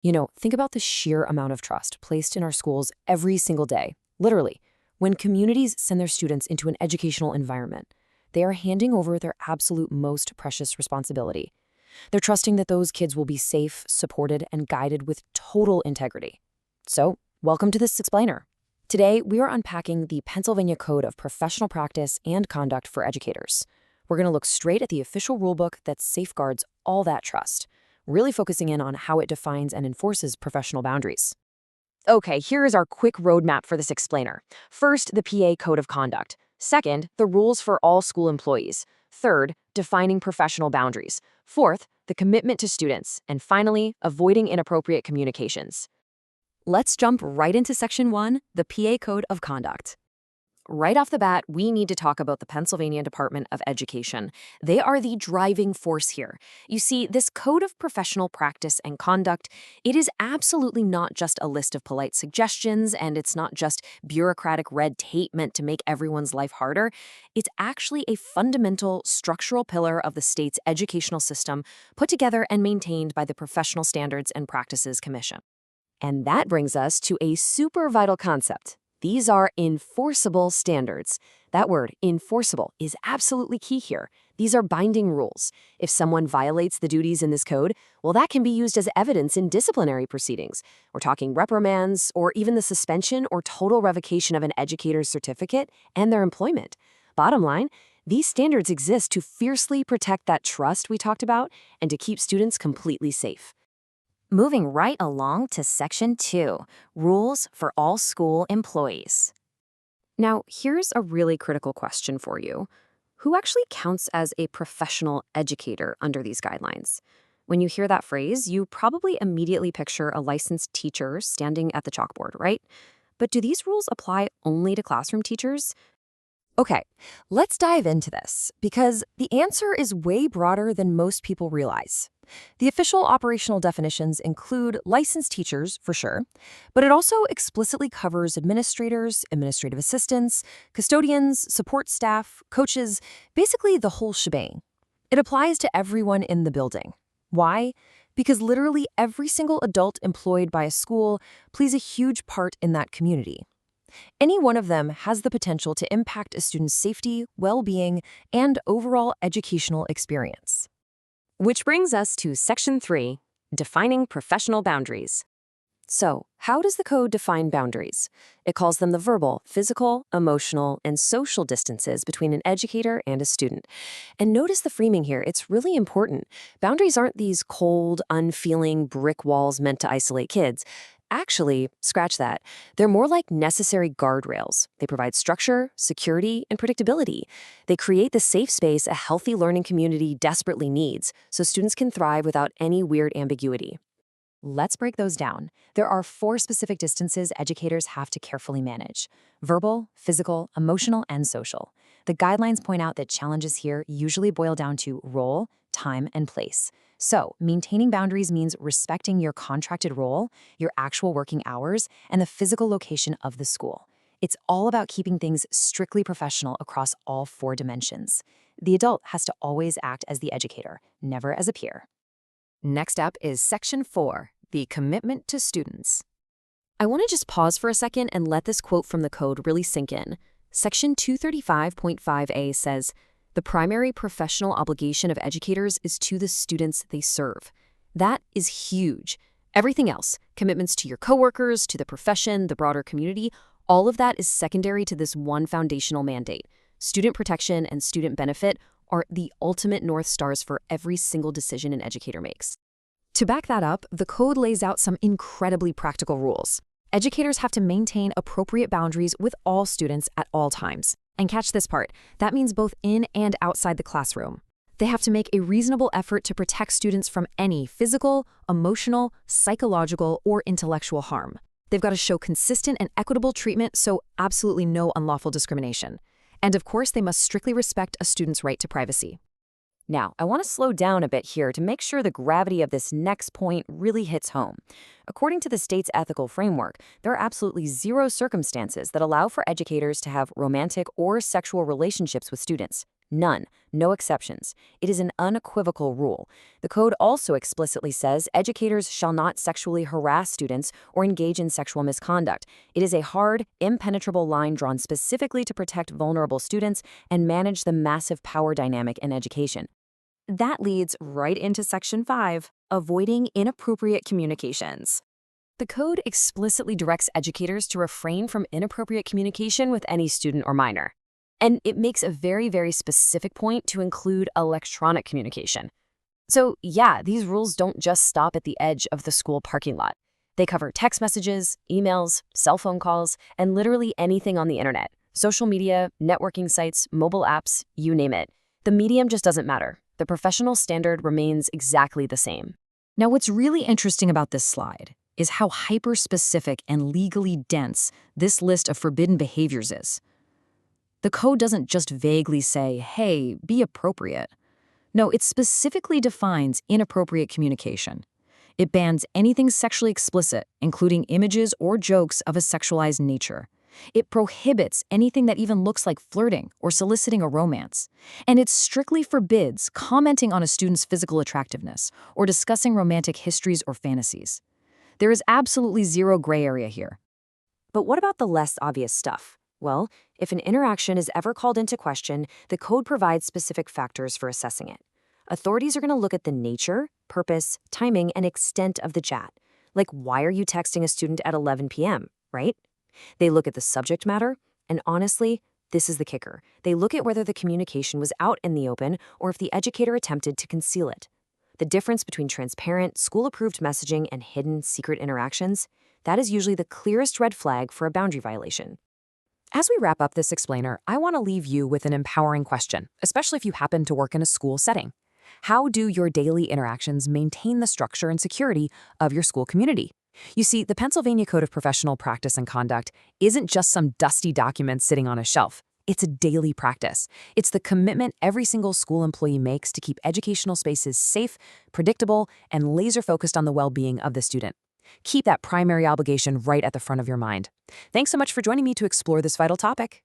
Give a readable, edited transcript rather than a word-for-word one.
Think about the sheer amount of trust placed in our schools every single day. Literally, when communities send their students into an educational environment, they are handing over their absolute most precious responsibility. They're trusting that those kids will be safe, supported, and guided with total integrity. So, welcome to this explainer. Today, we are unpacking the Pennsylvania Code of Professional Practice and Conduct for Educators. We're going to look straight at the official rulebook that safeguards all that trust, really focusing in on how it defines and enforces professional boundaries. Okay, here is our quick roadmap for this explainer. First, the PA Code of Conduct. Second, the rules for all school employees. Third, defining professional boundaries. Fourth, the commitment to students. And finally, avoiding inappropriate communications. Let's jump right into Section 1, the PA Code of Conduct. Right off the bat, we need to talk about the Pennsylvania Department of Education. They are the driving force here. You see, this Code of Professional Practice and Conduct, it is absolutely not just a list of polite suggestions, and it's not just bureaucratic red tape meant to make everyone's life harder. It's actually a fundamental structural pillar of the state's educational system, put together and maintained by the Professional Standards and Practices Commission. And that brings us to a super vital concept. These are enforceable standards. That word, enforceable, is absolutely key here. These are binding rules. If someone violates the duties in this code, well, that can be used as evidence in disciplinary proceedings. We're talking reprimands, or even the suspension or total revocation of an educator's certificate and their employment. Bottom line, these standards exist to fiercely protect that trust we talked about and to keep students completely safe. Moving right along to Section 2, Rules for All School Employees. Now, here's a really critical question for you. Who actually counts as a professional educator under these guidelines? When you hear that phrase, you probably immediately picture a licensed teacher standing at the chalkboard, right? But do these rules apply only to classroom teachers? Okay, let's dive into this, because the answer is way broader than most people realize. The official operational definitions include licensed teachers, for sure, but it also explicitly covers administrators, administrative assistants, custodians, support staff, coaches, basically the whole shebang. It applies to everyone in the building. Why? Because literally every single adult employed by a school plays a huge part in that community. Any one of them has the potential to impact a student's safety, well-being, and overall educational experience. Which brings us to Section 3, Defining Professional Boundaries. So, how does the code define boundaries? It calls them the verbal, physical, emotional, and social distances between an educator and a student. And notice the framing here, it's really important. Boundaries aren't these cold, unfeeling brick walls meant to isolate kids. Actually, scratch that. They're more like necessary guardrails. They provide structure, security, and predictability. They create the safe space a healthy learning community desperately needs, so students can thrive without any weird ambiguity. Let's break those down. There are 4 specific distances educators have to carefully manage: verbal, physical, emotional, and social. The guidelines point out that challenges here usually boil down to role, time, and place. So, maintaining boundaries means respecting your contracted role, your actual working hours, and the physical location of the school. It's all about keeping things strictly professional across all 4 dimensions. The adult has to always act as the educator, never as a peer. Next up is Section 4, the commitment to students. I want to just pause for a second and let this quote from the code really sink in. Section 235.5a says, "The primary professional obligation of educators is to the students they serve." That is huge. Everything else, commitments to your coworkers, to the profession, the broader community, all of that is secondary to this one foundational mandate. Student protection and student benefit are the ultimate North Stars for every single decision an educator makes. To back that up, the code lays out some incredibly practical rules. Educators have to maintain appropriate boundaries with all students at all times. And catch this part, that means both in and outside the classroom. They have to make a reasonable effort to protect students from any physical, emotional, psychological, or intellectual harm. They've got to show consistent and equitable treatment, so absolutely no unlawful discrimination. And of course, they must strictly respect a student's right to privacy. Now, I want to slow down a bit here to make sure the gravity of this next point really hits home. According to the state's ethical framework, there are absolutely 0 circumstances that allow for educators to have romantic or sexual relationships with students. None. No exceptions. It is an unequivocal rule. The code also explicitly says educators shall not sexually harass students or engage in sexual misconduct. It is a hard, impenetrable line drawn specifically to protect vulnerable students and manage the massive power dynamic in education. That leads right into Section 5, avoiding inappropriate communications. The code explicitly directs educators to refrain from inappropriate communication with any student or minor. And it makes a very, very specific point to include electronic communication. So yeah, these rules don't just stop at the edge of the school parking lot. They cover text messages, emails, cell phone calls, and literally anything on the internet. Social media, networking sites, mobile apps, you name it. The medium just doesn't matter. The professional standard remains exactly the same. Now, what's really interesting about this slide is how hyper-specific and legally dense this list of forbidden behaviors is. The code doesn't just vaguely say, hey, be appropriate. No, it specifically defines inappropriate communication. It bans anything sexually explicit, including images or jokes of a sexualized nature. It prohibits anything that even looks like flirting or soliciting a romance. And it strictly forbids commenting on a student's physical attractiveness or discussing romantic histories or fantasies. There is absolutely zero gray area here. But what about the less obvious stuff? Well, if an interaction is ever called into question, the code provides specific factors for assessing it. Authorities are going to look at the nature, purpose, timing, and extent of the chat. Like, why are you texting a student at 11 p.m., right? They look at the subject matter, and honestly, this is the kicker. They look at whether the communication was out in the open or if the educator attempted to conceal it. The difference between transparent, school-approved messaging and hidden, secret interactions, that is usually the clearest red flag for a boundary violation. As we wrap up this explainer, I want to leave you with an empowering question, especially if you happen to work in a school setting. How do your daily interactions maintain the structure and security of your school community? You see, the Pennsylvania Code of Professional Practice and Conduct isn't just some dusty document sitting on a shelf. It's a daily practice. It's the commitment every single school employee makes to keep educational spaces safe, predictable, and laser-focused on the well-being of the student. Keep that primary obligation right at the front of your mind. Thanks so much for joining me to explore this vital topic.